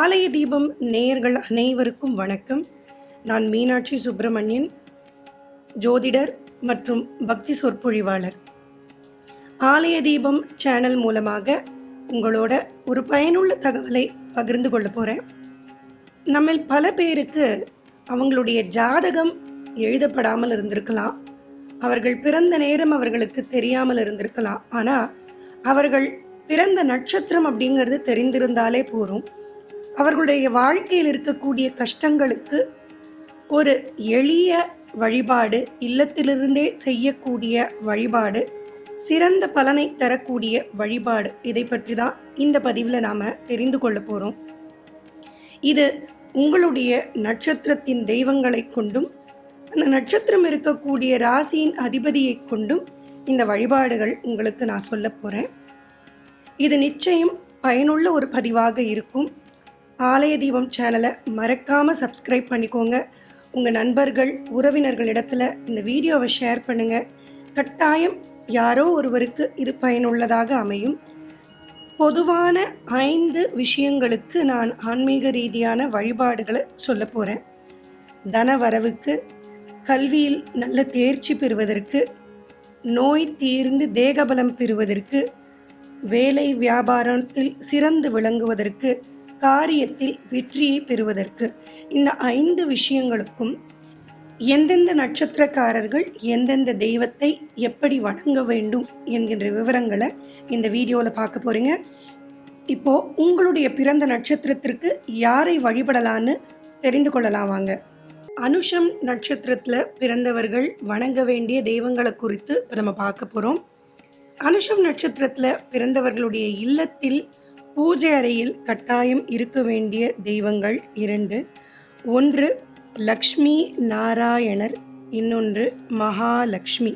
ஆலய தீபம் நேயர்கள் அனைவருக்கும் வணக்கம். நான் மீனாட்சி சுப்பிரமணியன், ஜோதிடர் மற்றும் பக்தி சொற்பொழிவாளர். ஆலய தீபம் சேனல் மூலமாக உங்களோட ஒரு பயனுள்ள தகவலை பகிர்ந்து கொள்ள போகிறேன். நம்ம பல பேருக்கு அவங்களுடைய ஜாதகம் எழுதப்படாமல் இருந்திருக்கலாம், அவர்கள் பிறந்த நேரம் அவர்களுக்கு தெரியாமல் இருந்திருக்கலாம். ஆனால் அவர்கள் பிறந்த நட்சத்திரம் அப்படிங்கிறது தெரிந்திருந்தாலே போதும், அவர்களுடைய வாழ்க்கையில் இருக்கக்கூடிய கஷ்டங்களுக்கு ஒரு எளிய வழிபாடு, இல்லத்திலிருந்தே செய்யக்கூடிய வழிபாடு, சிறந்த பலனை தரக்கூடிய வழிபாடு, இதை பற்றி தான் இந்த பதிவில் நாம் தெரிந்து கொள்ள போகிறோம். இது உங்களுடைய நட்சத்திரத்தின் தெய்வங்களை கொண்டும் அந்த நட்சத்திரம் இருக்கக்கூடிய ராசியின் அதிபதியை கொண்டும் இந்த வழிபாடுகள் உங்களுக்கு நான் சொல்ல போகிறேன். இது நிச்சயம் பயனுள்ள ஒரு பதிவாக இருக்கும். ஆலய தீபம் சேனலை மறக்காமல் சப்ஸ்கிரைப் பண்ணிக்கோங்க. உங்கள் நண்பர்கள் உறவினர்களிடத்தில் இந்த வீடியோவை ஷேர் பண்ணுங்கள். கட்டாயம் யாரோ ஒருவருக்கு இது பயனுள்ளதாக அமையும். பொதுவான 5 விஷயங்களுக்கு நான் ஆன்மீக ரீதியான வழிபாடுகளை சொல்ல போகிறேன். தன வரவுக்கு, கல்வியில் நல்ல தேர்ச்சி பெறுவதற்கு, நோய் தீர்ந்து தேகபலம் பெறுவதற்கு, வேலை வியாபாரத்தில் சிறந்து விளங்குவதற்கு, காரியத்தில் வெற்றியை பெறுவதற்கு, இந்த 5 விஷயங்களுக்கும் எந்தெந்த நட்சத்திரக்காரர்கள் எந்தெந்த தெய்வத்தை எப்படி வணங்க வேண்டும் என்கின்ற விவரங்களை இந்த வீடியோவில் பார்க்க போகிறீங்க. இப்போது உங்களுடைய பிறந்த நட்சத்திரத்திற்கு யாரை வழிபடலான்னு தெரிந்து கொள்ளலாம் வாங்க. அனுஷம் நட்சத்திரத்தில் பிறந்தவர்கள் வணங்க வேண்டிய தெய்வங்களை குறித்து நம்ம பார்க்க போகிறோம். அனுஷம் நட்சத்திரத்தில் பிறந்தவர்களுடைய இல்லத்தில் பூஜை அறையில் கட்டாயம் இருக்க வேண்டிய தெய்வங்கள் 2. ஒன்று லக்ஷ்மி நாராயணர், இன்னொன்று மகாலட்சுமி.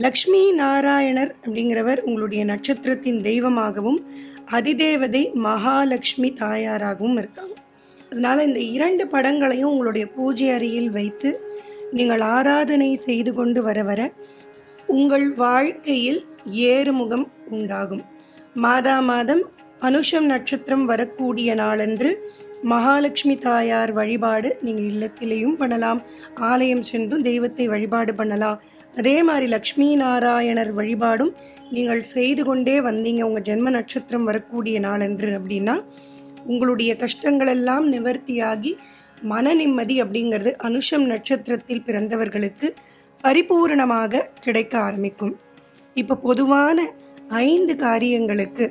லக்ஷ்மி நாராயணர் அப்படிங்கிறவர் உங்களுடைய நட்சத்திரத்தின் தெய்வமாகவும் அதிதேவதை மகாலட்சுமி தாயாராகவும் இருக்காங்க. அதனால் இந்த 2 படங்களையும் உங்களுடைய பூஜை அறையில் வைத்து நீங்கள் ஆராதனை செய்து கொண்டு வர வர உங்கள் வாழ்க்கையில் ஏறுமுகம் உண்டாகும். மாதம் அனுஷம் நட்சத்திரம் வரக்கூடிய நாளன்று மகாலட்சுமி தாயார் வழிபாடு நீங்கள் இல்லத்திலேயும் பண்ணலாம், ஆலயம் சென்றும் தெய்வத்தை வழிபாடு பண்ணலாம். அதே மாதிரி லக்ஷ்மி நாராயணர் வழிபாடும் நீங்கள் செய்து கொண்டே வந்தீங்க உங்கள் ஜென்ம நட்சத்திரம் வரக்கூடிய நாளன்று அப்படின்னா உங்களுடைய கஷ்டங்களெல்லாம் நிவர்த்தியாகி மன நிம்மதி அப்படிங்கிறது அனுஷம் நட்சத்திரத்தில் பிறந்தவர்களுக்கு பரிபூரணமாக கிடைக்க ஆரம்பிக்கும். இப்போ பொதுவான 5 காரியங்களுக்கு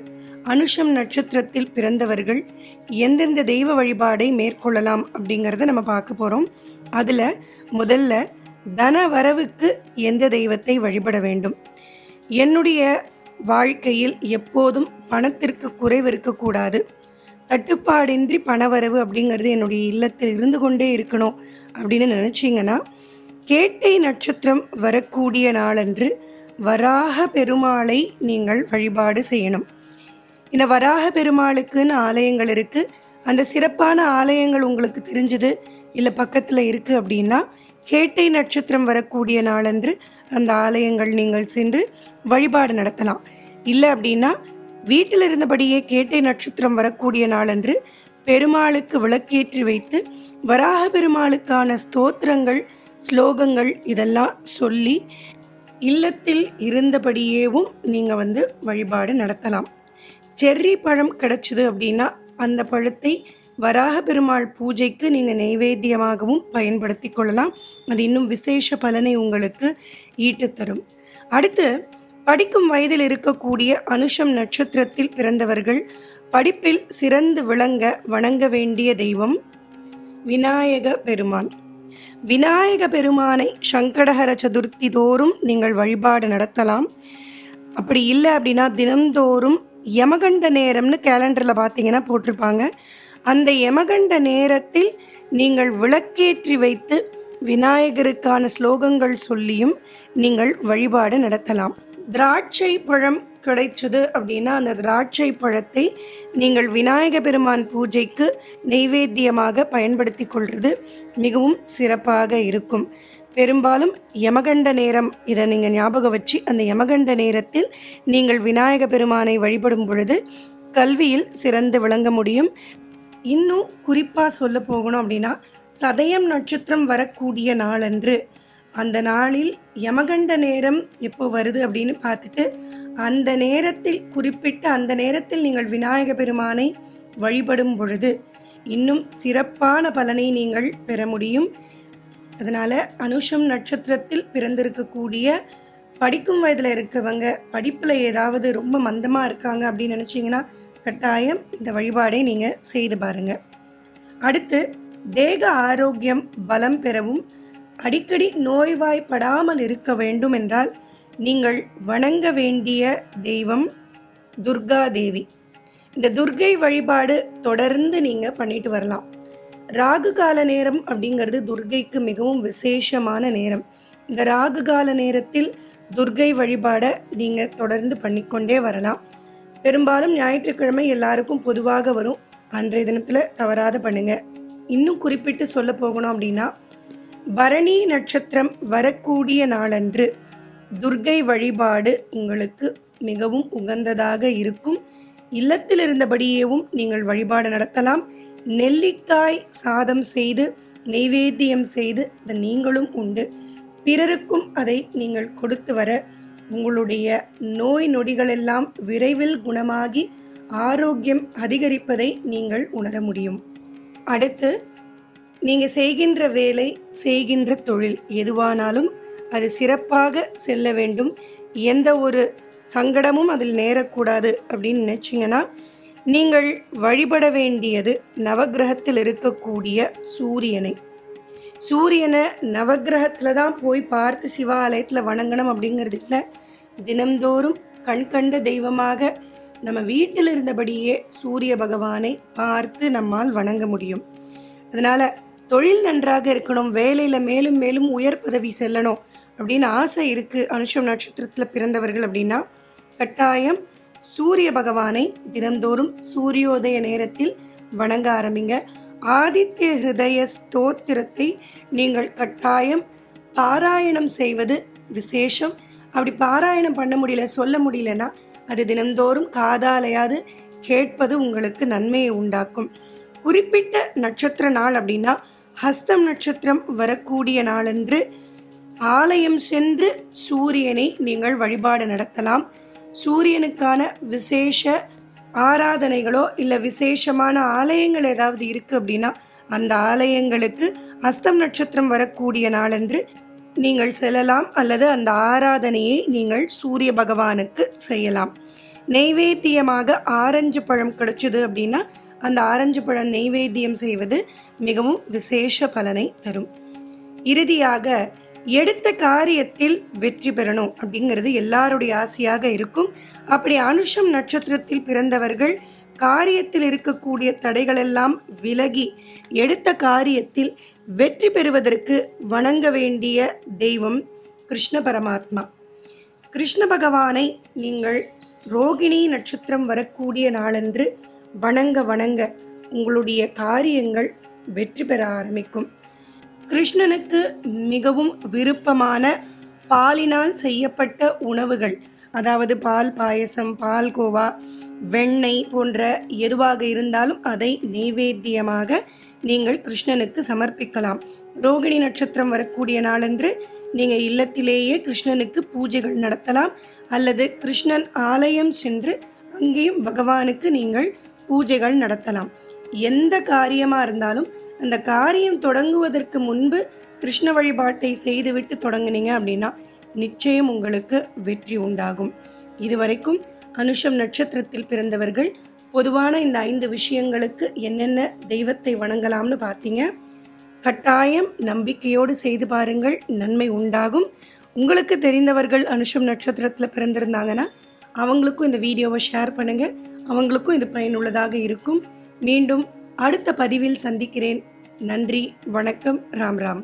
அனுஷம் நட்சத்திரத்தில் பிறந்தவர்கள் எந்தெந்த தெய்வ வழிபாடை மேற்கொள்ளலாம் அப்படிங்கிறத நம்ம பார்க்க போகிறோம். அதில் முதல்ல தன வரவுக்கு எந்த தெய்வத்தை வழிபட வேண்டும். என்னுடைய வாழ்க்கையில் எப்போதும் பணத்திற்கு குறைவு இருக்கக்கூடாது, தட்டுப்பாடின்றி பணவரவு அப்படிங்கிறது என்னுடைய இல்லத்தில் இருந்து கொண்டே இருக்கணும் அப்படின்னு நினச்சிங்கன்னா கேட்டை நட்சத்திரம் வரக்கூடிய நாளன்று வராக பெருமாளை நீங்கள் வழிபாடு செய்யணும். இந்த வராக பெருமாளுக்குன்னு ஆலயங்கள் இருக்குது. அந்த சிறப்பான ஆலயங்கள் உங்களுக்கு தெரிஞ்சுது இல்லை பக்கத்தில் இருக்குது அப்படின்னா கேட்டை நட்சத்திரம் வரக்கூடிய நாளன்று அந்த ஆலயங்கள் நீங்கள் சென்று வழிபாடு நடத்தலாம். இல்லை அப்படின்னா வீட்டில் இருந்தபடியே கேட்டை நட்சத்திரம் வரக்கூடிய நாளன்று பெருமாளுக்கு விளக்கேற்றி வைத்து வராக பெருமாளுக்கான ஸ்தோத்திரங்கள், ஸ்லோகங்கள் இதெல்லாம் சொல்லி இல்லத்தில் இருந்தபடியேவும் நீங்கள் வழிபாடு நடத்தலாம். செர்ரி பழம் கிடச்சிது அப்படின்னா அந்த பழத்தை வராக பெருமாள் பூஜைக்கு நீங்கள் நைவேத்தியமாகவும் பயன்படுத்தி கொள்ளலாம். அது இன்னும் விசேஷ பலனை உங்களுக்கு ஈட்டுத்தரும். அடுத்து படிக்கும் வயதில் இருக்கக்கூடிய அனுஷம் நட்சத்திரத்தில் பிறந்தவர்கள் படிப்பில் சிறந்து விளங்க வணங்க வேண்டிய தெய்வம் விநாயக பெருமான். விநாயக பெருமானை சங்கடஹர சதுர்த்தி தோறும் நீங்கள் வழிபாடு நடத்தலாம். அப்படி இல்லை அப்படின்னா தினந்தோறும் யமகண்ட நேரம்னு கேலண்டரில் பார்த்தீங்கன்னா போட்டிருப்பாங்க. அந்த யமகண்ட நேரத்தில் நீங்கள் விளக்கேற்றி வைத்து விநாயகருக்கான ஸ்லோகங்கள் சொல்லியும் நீங்கள் வழிபாடு நடத்தலாம். திராட்சை பழம் கிடைச்சது அப்படின்னா அந்த திராட்சை பழத்தை நீங்கள் விநாயக பெருமான் பூஜைக்கு நைவேத்தியமாக பயன்படுத்தி கொள்வது மிகவும் சிறப்பாக இருக்கும். பெரும்பாலும் யமகண்ட நேரம், இதை நீங்கள் ஞாபகம் வச்சு அந்த யமகண்ட நேரத்தில் நீங்கள் விநாயக பெருமானை வழிபடும் பொழுது கல்வியில் சிறந்து விளங்க முடியும். இன்னும் குறிப்பாக சொல்ல போகணும் அப்படின்னா, சதயம் நட்சத்திரம் வரக்கூடிய நாளன்று, அந்த நாளில் யமகண்ட நேரம் எப்போ வருது அப்படின்னு பார்த்துட்டு, அந்த நேரத்தில் குறிப்பிட்ட அந்த நேரத்தில் நீங்கள் விநாயக பெருமானை வழிபடும் பொழுது இன்னும் சிறப்பான பலனை நீங்கள் பெற முடியும். அதனால் அனுஷம் நட்சத்திரத்தில் பிறந்திருக்கக்கூடிய படிக்கும் வயதில் இருக்கவங்க படிப்பில் ஏதாவது ரொம்ப மந்தமாக இருக்காங்க அப்படின்னு நினச்சிங்கன்னா கட்டாயம் இந்த வழிபாடை நீங்கள் செய்து பாருங்கள். அடுத்து, தேக ஆரோக்கியம் பலம் பெறவும் அடிக்கடி நோய்வாய்ப்படாமல் இருக்க வேண்டும் என்றால் நீங்கள் வணங்க வேண்டிய தெய்வம் துர்கா தேவி. இந்த துர்கை வழிபாடு தொடர்ந்து நீங்கள் பண்ணிட்டு வரலாம். ராகு கால நேரம் அப்படிங்கிறது துர்கைக்கு மிகவும் விசேஷமான நேரம். இந்த ராகு கால நேரத்தில் துர்கை வழிபாடை நீங்கள் தொடர்ந்து பண்ணிக்கொண்டே வரலாம். பெரும்பாலும் ஞாயிற்றுக்கிழமை எல்லாருக்கும் பொதுவாக வரும். அன்றைய தினத்தில் தவறாத பண்ணுங்க. இன்னும் குறிப்பிட்டு சொல்ல போகணும் அப்படின்னா, பரணி நட்சத்திரம் வரக்கூடிய நாளன்று துர்கை வழிபாடு உங்களுக்கு மிகவும் உகந்ததாக இருக்கும். இல்லத்தில் இருந்தபடியேவும் நீங்கள் வழிபாடு நடத்தலாம். நெல்லிக்காய் சாதம் செய்து நெய்வேத்தியம் செய்து நீங்களும் உண்டு பிறருக்கும் அதை நீங்கள் கொடுத்து வர உங்களுடைய நோய் நொடிகளெல்லாம் விரைவில் குணமாகி ஆரோக்கியம் அதிகரிப்பதை நீங்கள் உணர முடியும். அடுத்து, நீங்கள் செய்கின்ற வேலை, செய்கின்ற தொழில் எதுவானாலும் அது சிறப்பாக செல்ல வேண்டும். எந்த ஒரு சங்கடமும் அதில் நேரக்கூடாது அப்படின்னு நினச்சிங்கன்னா, நீங்கள் வழிபட வேண்டியது நவக்கிரகத்தில் இருக்கக்கூடிய சூரியனை. சூரியனை நவக்கிரகத்தில் தான் போய் பார்த்து சிவாலயத்தில் வணங்கணும் அப்படிங்கிறது இல்லை. தினந்தோறும் கண்கண்ட தெய்வமாக நம்ம வீட்டில் இருந்தபடியே சூரிய பகவானை பார்த்து நம்மால் வணங்க முடியும். அதனால் தொழில் நன்றாக இருக்கணும், வேலையில் மேலும் மேலும் உயர் பதவி செல்லணும் அப்படின்னு ஆசை இருக்குது அனுஷம் நட்சத்திரத்தில் பிறந்தவர்கள் அப்படின்னா கட்டாயம் சூரிய பகவானை தினந்தோறும் சூரியோதய நேரத்தில் வணங்க ஆரம்பிங்க. ஆதித்ய ஹிருதய ஸ்தோத்திரத்தை நீங்கள் கட்டாயம் பாராயணம் செய்வது விசேஷம். அப்படி பாராயணம் பண்ண முடியல, சொல்ல முடியலன்னா அது தினந்தோறும் காதாலையாது கேட்பது உங்களுக்கு நன்மையை உண்டாக்கும். குறிப்பிட்ட நட்சத்திர நாள் அப்படின்னா ஹஸ்தம் நட்சத்திரம் வரக்கூடிய நாளன்று ஆலயம் சென்று சூரியனை நீங்கள் வழிபாடு நடத்தலாம். சூரியனுக்கான விசேஷ ஆராதனைகளோ இல்லை விசேஷமான ஆலயங்கள் ஏதாவது இருக்குது அப்படின்னா அந்த ஆலயங்களுக்கு அஸ்தம் நட்சத்திரம் வரக்கூடிய நாளன்று நீங்கள் செல்லலாம். அல்லது அந்த ஆராதனையை நீங்கள் சூரிய பகவானுக்கு செய்யலாம். நெய்வேத்தியமாக ஆரஞ்சு பழம் கிடைச்சது அப்படின்னா அந்த ஆரஞ்சு பழம் நெய்வேத்தியம் செய்வது மிகவும் விசேஷ பலனை தரும். இறுதியாக, எடுத்த காரியத்தில் வெற்றி பெறணும் அப்படிங்கிறது எல்லாருடைய ஆசையாக இருக்கும். அப்படி அனுஷம் நட்சத்திரத்தில் பிறந்தவர்கள் காரியத்தில் இருக்கக்கூடிய தடைகளெல்லாம் விலகி எடுத்த காரியத்தில் வெற்றி பெறுவதற்கு வணங்க வேண்டிய தெய்வம் கிருஷ்ண பரமாத்மா. கிருஷ்ண பகவானை நீங்கள் ரோகிணி நட்சத்திரம் வரக்கூடிய நாளன்று வணங்க வணங்க உங்களுடைய காரியங்கள் வெற்றி பெற ஆரம்பிக்கும். கிருஷ்ணனுக்கு மிகவும் விருப்பமான பாலினால் செய்யப்பட்ட உணவுகள், அதாவது பால் பாயசம், பால் கோவா, வெண்ணெய் போன்ற எதுவாக இருந்தாலும் அதை நெய்வேத்தியமாக நீங்கள் கிருஷ்ணனுக்கு சமர்ப்பிக்கலாம். ரோகிணி நட்சத்திரம் வரக்கூடிய நாளன்று நீங்கள் இல்லத்திலேயே கிருஷ்ணனுக்கு பூஜைகள் நடத்தலாம். அல்லது கிருஷ்ணன் ஆலயம் சென்று அங்கேயும் பகவானுக்கு நீங்கள் பூஜைகள் நடத்தலாம். எந்த காரியமாக இருந்தாலும் அந்த காரியம் தொடங்குவதற்கு முன்பு கிருஷ்ண வழிபாட்டை செய்துவிட்டு தொடங்குனீங்க அப்படின்னா நிச்சயம் உங்களுக்கு வெற்றி உண்டாகும். இதுவரைக்கும் அனுஷம் நட்சத்திரத்தில் பிறந்தவர்கள் பொதுவான இந்த 5 விஷயங்களுக்கு என்னென்ன தெய்வத்தை வணங்கலாம்னு பார்த்தீங்க. கட்டாயம் நம்பிக்கையோடு செய்து பாருங்கள், நன்மை உண்டாகும். உங்களுக்கு தெரிந்தவர்கள் அனுஷம் நட்சத்திரத்தில் பிறந்திருந்தாங்கன்னா அவங்களுக்கும் இந்த வீடியோவை ஷேர் பண்ணுங்கள். அவங்களுக்கும் இது பயனுள்ளதாக இருக்கும். மீண்டும் அடுத்த பதிவில் சந்திக்கிறேன். நன்றி, வணக்கம், ராம் ராம்.